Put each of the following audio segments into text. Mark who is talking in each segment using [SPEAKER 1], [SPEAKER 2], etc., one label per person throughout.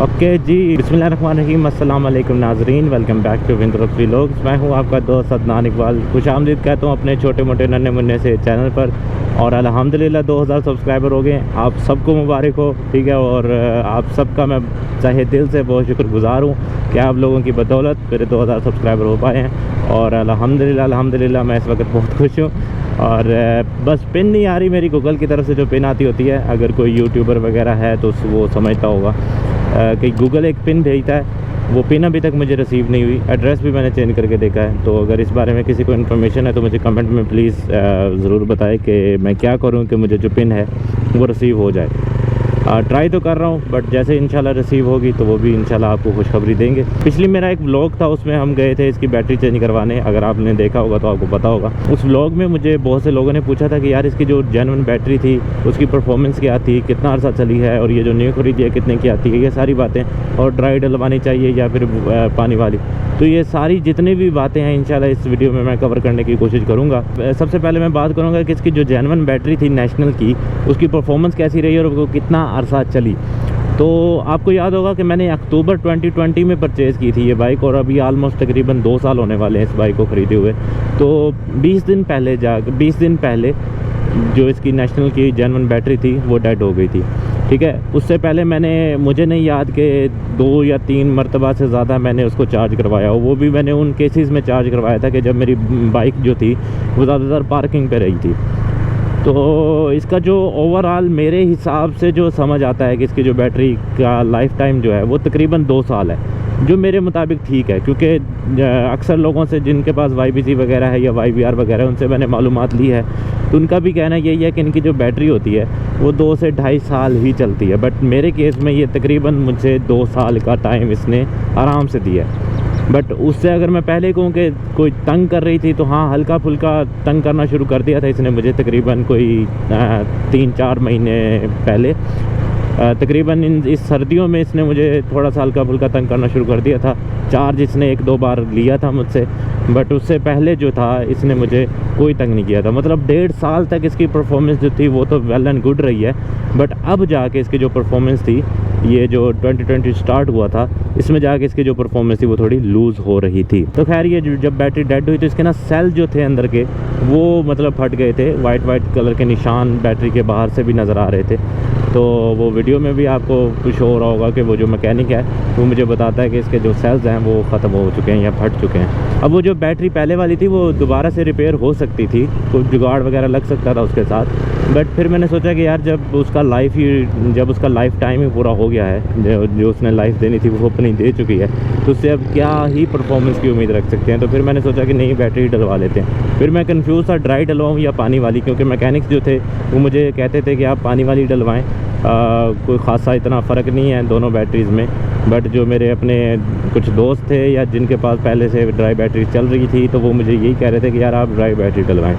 [SPEAKER 1] Okay जी, बिस्मिल्लाहिर्रहमानिर्रहीम, अस्सलाम वालेकुम नाजरीन, welcome back to winter vlogs. मैं हूं आपका दोस्त अदनान इकबाल। खुशामदीद कहता हूं अपने छोटे मोटे नन्हे मुन्ने से चैनल पर। और अल्हम्दुलिल्लाह 2000 सब्सक्राइबर हो गए। आप सबको मुबारक हो, ठीक है। और आप सबका मैं चाहे दिल से बहुत शुक्रगुजार हूँ कि आप लोगों की बदौलत मेरे 2000 सब्सक्राइबर हो पाए हैं। और अल्हम्दुलिल्लाह मैं इस वक्त बहुत खुश हूँ। और बस पिन नहीं आ रही मेरी गूगल की तरफ से, जो पिन आती होती है। अगर कोई यूट्यूबर वगैरह है तो वो समझता होगा कि गूगल एक पिन भेजता है, वो पिन अभी तक मुझे रिसीव नहीं हुई। एड्रेस भी मैंने चेंज करके देखा है। तो अगर इस बारे में किसी को इन्फॉर्मेशन है तो मुझे कमेंट में प्लीज़ ज़रूर बताएं कि मैं क्या करूं कि मुझे जो पिन है वो रिसीव हो जाए। ट्राई तो कर रहा हूँ, बट जैसे इंशाल्लाह रिसीव होगी तो वो भी इंशाल्लाह आपको खुशखबरी देंगे। पिछली मेरा एक व्लॉग था, उसमें हम गए थे इसकी बैटरी चेंज करवाने। अगर आपने देखा होगा तो आपको पता होगा। उस व्लॉग में मुझे बहुत से लोगों ने पूछा था कि यार इसकी जो जेन्युइन बैटरी थी उसकी परफॉर्मेंस क्या थी, कितना अर्सा चली है, और ये जो न्यू खरीदी है कितने की आती है, ये सारी बातें। और ड्राई डलवानी चाहिए या फिर पानी वाली। तो ये सारी जितनी भी बातें हैं इंशाल्लाह इस वीडियो में मैं कवर करने की कोशिश करूँगा। सबसे पहले मैं बात करूँगा कि इसकी जो जेन्युइन बैटरी थी नेशनल की, उसकी परफॉर्मेंस कैसी रही और वो कितना अरसा चली। तो आपको याद होगा कि मैंने अक्टूबर 2020 में परचेज़ की थी ये बाइक, और अभी आलमोस्ट तकरीबन 2 साल होने वाले हैं इस बाइक को ख़रीदे हुए। तो 20 दिन पहले जो इसकी नेशनल की जेन्युइन बैटरी थी वो डेड हो गई थी, ठीक है। उससे पहले मुझे नहीं याद कि 2 या 3 मरतबा से ज़्यादा मैंने उसको चार्ज करवाया हो। वो भी मैंने उन केसेस में चार्ज करवाया था कि जब मेरी बाइक जो थी वो ज़्यादातर पार्किंग पे रही थी। तो इसका जो ओवरऑल मेरे हिसाब से जो समझ आता है कि इसकी जो बैटरी का लाइफ टाइम जो है वो तकरीबन 2 साल है, जो मेरे मुताबिक ठीक है। क्योंकि अक्सर लोगों से जिनके पास YBZ वगैरह है या YBR वगैरह है, उनसे मैंने मालूमात ली है, तो उनका भी कहना यही है कि इनकी जो बैटरी होती है वो 2 से 2.5 साल ही चलती है। बट मेरे केस में ये तकरीबन मुझे 2 साल का टाइम इसने आराम से दिया है। बट उससे अगर मैं पहले कहूँ कि कोई तंग कर रही थी तो हाँ, हल्का फुल्का तंग करना शुरू कर दिया था इसने मुझे तकरीबन कोई 3-4 महीने पहले। तकरीबन इस सर्दियों में इसने मुझे थोड़ा सा हल्का फुल्का तंग करना शुरू कर दिया था। चार्ज इसने 1-2 बार लिया था मुझसे, बट उससे पहले जो था इसने मुझे कोई तंग नहीं किया था। मतलब 1.5 साल तक इसकी परफॉर्मेंस जो थी वो तो वेल एंड गुड रही है। बट अब जाके इसकी जो परफॉर्मेंस थी, ये जो 2020 स्टार्ट हुआ था, इसमें जाके इसकी जो परफॉर्मेंस थी वो थोड़ी लूज़ हो रही थी। तो खैर ये जब बैटरी डेड हुई तो इसके ना सेल जो थे अंदर के वो मतलब फट गए थे। वाइट कलर के निशान बैटरी के बाहर से भी नज़र आ रहे थे। तो वो वीडियो में भी आपको कुछ हो रहा होगा कि वो जो मैकेनिक है वो मुझे बताता है कि इसके जो सेल्स हैं वो ख़त्म हो चुके हैं या फट चुके हैं। अब वो जो बैटरी पहले वाली थी वो दोबारा से रिपेयर हो सकती थी, कोई जुगाड़ वगैरह लग सकता था उसके साथ। बट फिर मैंने सोचा कि यार जब उसका लाइफ टाइम ही पूरा हो गया है, जो उसने लाइफ देनी थी वो अपनी दे चुकी है, तो उससे अब क्या ही परफॉर्मेंस की उम्मीद रख सकते हैं। तो फिर मैंने सोचा कि नई बैटरी डलवा लेते हैं। फिर मैं कंफ्यूज था ड्राई डलवाऊँ या पानी वाली, क्योंकि मैकेनिक्स जो थे वो मुझे कहते थे कि आप पानी वाली डलवाएँ, कोई ख़ासा इतना फ़र्क नहीं है दोनों बैटरीज़ में। बट जो मेरे अपने कुछ दोस्त थे या जिनके पास पहले से ड्राई बैटरी चल रही थी, तो वो मुझे यही कह रहे थे कि यार आप ड्राई बैटरी डलवाएँ।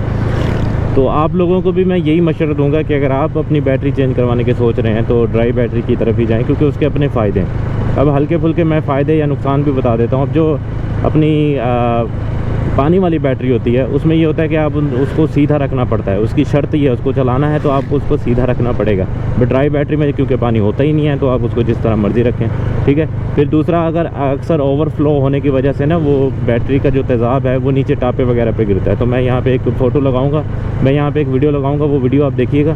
[SPEAKER 1] तो आप लोगों को भी मैं यही मशवरा दूंगा कि अगर आप अपनी बैटरी चेंज करवाने के सोच रहे हैं तो ड्राई बैटरी की तरफ ही जाएं, क्योंकि उसके अपने फ़ायदे हैं। अब हल्के फुल्के मैं फ़ायदे या नुकसान भी बता देता हूँ। अब जो अपनी पानी वाली बैटरी होती है उसमें ये होता है कि आप उसको सीधा रखना पड़ता है। उसकी शर्त ये है, उसको चलाना है तो आपको उसको सीधा रखना पड़ेगा। बट ड्राई बैटरी में क्योंकि पानी होता ही नहीं है तो आप उसको जिस तरह मर्ज़ी रखें, ठीक है। फिर दूसरा, अगर अक्सर ओवरफ्लो होने की वजह से ना वो बैटरी का जो तेज़ाब है वो नीचे टापे वगैरह पे गिरता है। तो मैं यहाँ पे एक फ़ोटो लगाऊंगा, मैं यहाँ पे एक वीडियो लगाऊंगा, वो वीडियो आप देखिएगा।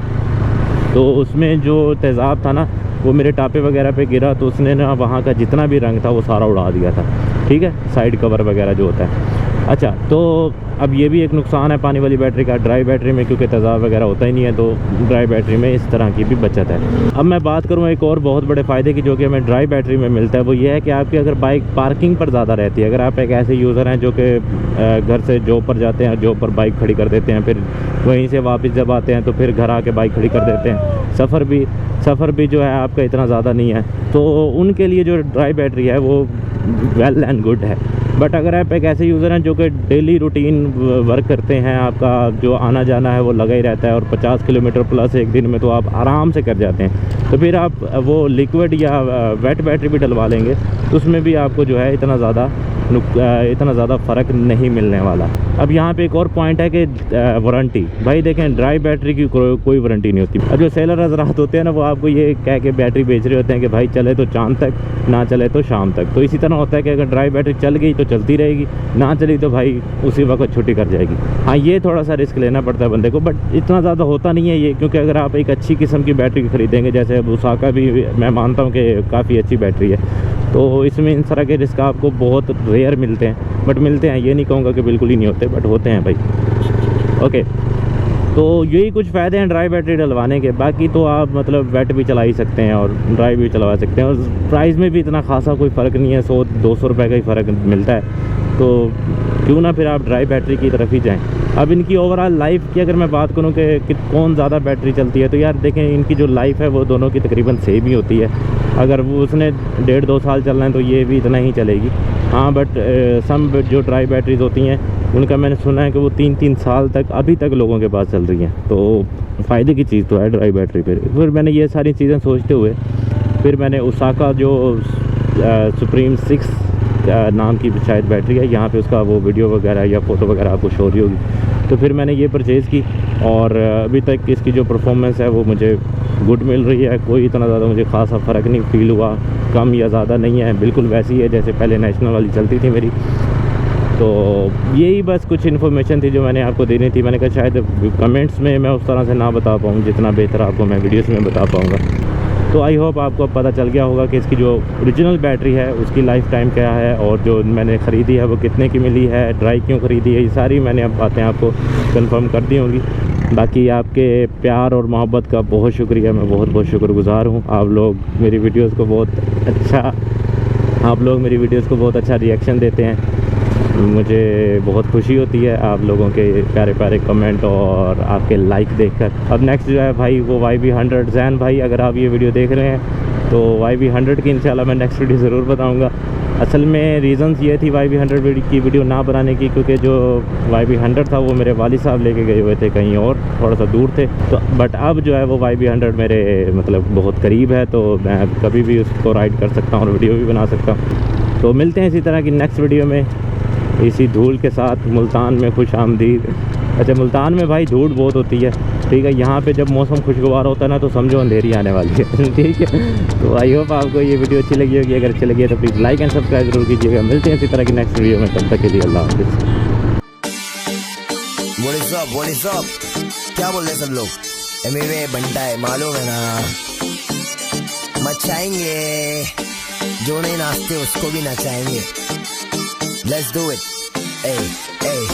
[SPEAKER 1] तो उसमें जो तेज़ाब था ना वो मेरे टापे वगैरह पे गिरा, तो उसने ना वहाँ का जितना भी रंग था वो सारा उड़ा दिया था, ठीक है, साइड कवर वगैरह जो होता है। अच्छा, तो अब ये भी एक नुकसान है पानी वाली बैटरी का। ड्राई बैटरी में क्योंकि तेज़ाब वगैरह होता ही नहीं है, तो ड्राई बैटरी में इस तरह की भी बचत है। अब मैं बात करूँ एक और बहुत बड़े फ़ायदे की जो कि हमें ड्राई बैटरी में मिलता है, वो ये है कि आपकी अगर बाइक पार्किंग पर ज़्यादा रहती है, अगर आप एक ऐसे यूज़र हैं जो कि घर से जॉब पर जाते हैं, जॉब पर बाइक खड़ी कर देते हैं, फिर वहीं से वापस जब आते हैं तो फिर घर आके बाइक खड़ी कर देते हैं, सफ़र भी जो है आपका इतना ज़्यादा नहीं है, तो उनके लिए जो ड्राई बैटरी है वो वेल एंड गुड है। बट अगर आप एक ऐसे यूज़र हैं जो कि डेली रूटीन वर्क करते हैं, आपका जो आना जाना है वो लगा ही रहता है और 50 किलोमीटर प्लस एक दिन में तो आप आराम से कर जाते हैं, तो फिर आप वो लिक्विड या वेट बैटरी भी डलवा लेंगे तो उसमें भी आपको जो है इतना ज़्यादा फ़र्क नहीं मिलने वाला। अब यहाँ पे एक और पॉइंट है कि वारंटी, भाई देखें ड्राई बैटरी की कोई वारंटी नहीं होती। अब जो सेलर हजरात होते हैं ना, वो आपको ये कह के बैटरी बेच रहे होते हैं कि भाई चले तो चांद तक, ना चले तो शाम तक। तो इसी तरह होता है कि अगर ड्राई बैटरी चल गई तो चलती रहेगी, ना चली तो भाई उसी वक्त छुट्टी कर जाएगी। हाँ, ये थोड़ा सा रिस्क लेना पड़ता है बंदे को, बट इतना ज़्यादा होता नहीं है ये, क्योंकि अगर आप एक अच्छी किस्म की बैटरी खरीदेंगे, जैसे अब ओसाका भी मैं मानता हूँ कि काफ़ी अच्छी बैटरी है, तो इसमें इन तरह के रिस्क आपको बहुत रेयर मिलते हैं, बट मिलते हैं, ये नहीं कहूँगा कि बिल्कुल ही नहीं होते, बट होते हैं भाई। ओके, तो यही कुछ फ़ायदे हैं ड्राई बैटरी डलवाने के। बाकी तो आप मतलब वेट भी चला ही सकते हैं और ड्राई भी चलवा सकते हैं, और प्राइस में भी इतना खासा कोई फ़र्क नहीं है, 100-200 रुपये का ही फ़र्क मिलता है, तो क्यों ना फिर आप ड्राई बैटरी की तरफ ही जाएं। अब इनकी ओवरऑल लाइफ की अगर मैं बात करूं कि कौन ज़्यादा बैटरी चलती है, तो यार देखें इनकी जो लाइफ है वो दोनों की तकरीबन सेम ही होती है। अगर वो उसने 1.5-2 साल चलना है तो ये भी इतना ही चलेगी। हाँ, बट सम जो ड्राई बैटरीज़ होती हैं उनका मैंने सुना है कि वो 3-3 साल तक अभी तक लोगों के पास चल रही हैं, तो फ़ायदे की चीज़ तो है ड्राई बैटरी पर। फिर मैंने ये सारी चीज़ें सोचते हुए फिर मैंने ओसाका जो सुप्रीम 6 नाम की शायद बैटरी है, यहाँ पे उसका वो वीडियो वगैरह या फ़ोटो वगैरह आपको शो रही होगी, तो फिर मैंने ये परचेज़ की और अभी तक इसकी जो परफॉर्मेंस है वो मुझे गुड मिल रही है। कोई इतना ज़्यादा मुझे ख़ासा फ़र्क नहीं फ़ील हुआ, कम या ज़्यादा नहीं है, बिल्कुल वैसी है जैसे पहले नेशनल वाली चलती थी मेरी। तो यही बस कुछ इन्फॉर्मेशन थी जो मैंने आपको देनी थी। मैंने कहा शायद कमेंट्स में मैं उस तरह से ना बता पाऊँ जितना बेहतर आपको मैं वीडियोस में बता पाऊँगा। तो आई होप आपको अब पता चल गया होगा कि इसकी जो ओरिजिनल बैटरी है उसकी लाइफ टाइम क्या है, और जो मैंने ख़रीदी है वो कितने की मिली है, ड्राई क्यों ख़रीदी है, ये सारी मैंने अब बातें आपको कंफर्म कर दी होंगी। बाकी आपके प्यार और मोहब्बत का बहुत शुक्रिया, मैं बहुत बहुत शुक्रगुज़ार हूँ। आप लोग मेरी वीडियोस को बहुत अच्छा रिएक्शन देते हैं, मुझे बहुत खुशी होती है आप लोगों के प्यारे प्यारे कमेंट और आपके लाइक देखकर। अब नेक्स्ट जो है भाई वो YB100 जैन भाई, अगर आप ये वीडियो देख रहे हैं तो YB100 की इंशाल्लाह मैं नेक्स्ट वीडियो ज़रूर बताऊंगा। असल में रीज़न्स ये थी YB100 की वीडियो ना बनाने की, क्योंकि जो YB100 था वो मेरे वालिद साहब लेके गए हुए थे कहीं और, थोड़ा सा दूर थे, तो बट अब जो है वो YB100 मेरे मतलब बहुत करीब है, तो मैं कभी भी उसको राइड कर सकता हूँ और वीडियो भी बना सकता हूँ। तो मिलते हैं इसी तरह की नेक्स्ट वीडियो में, इसी धूल के साथ। मुल्तान में खुश आमदीद। अच्छा, मुल्तान में भाई धूल बहुत होती है, ठीक है। यहाँ पे जब मौसम खुशगवार होता है ना तो समझो अंधेरी आने वाली है ठीक है। तो आई होप आपको ये वीडियो अच्छी लगी होगी, अगर अच्छी लगी है तो प्लीज़ लाइक एंड सब्सक्राइब जरूर कीजिएगा। मिलते हैं इसी तरह की नेक्स्ट वीडियो में, तब तक के लिए अल्लाह हाफिज़।
[SPEAKER 2] What is up? क्या बोल रहे सब लोग? MMA बनता है मालूम है ना, मचाएंगे, जो नहीं नाचते उसको भी नचाएंगे। Let's do it. Hey, hey.